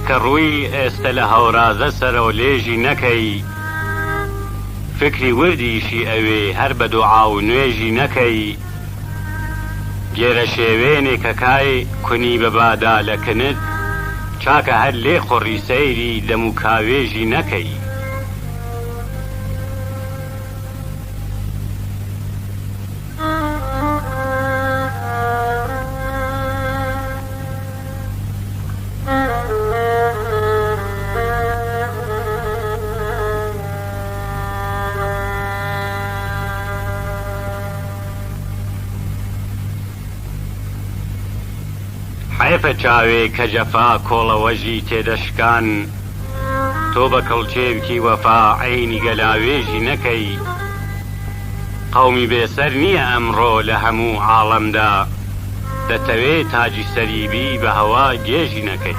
کە ڕووی ئێستا لە هەورازە سەرەوە لێژی نەکەی فکری وردیشی ئەوێ هەر بە دوعا و نوێژی نەکەی گێرە شێوێنێکە کای کونی بە بادا لە کنت چاکە هەر لێ خۆڕی سەیری دەم و کاوێژی نەکەی حیفە چاوێ کە جەفا کۆڵەوەژی تێدەشکان تۆ بە کەڵچێوکی وەفا عەینی گەلاوێژی نەکەی قەومی بێسەر نییە ئەمڕۆ لە هەموو عاڵەمدا دەتەوێت تاجی سەریبی بە هەوا گێژی نەکەی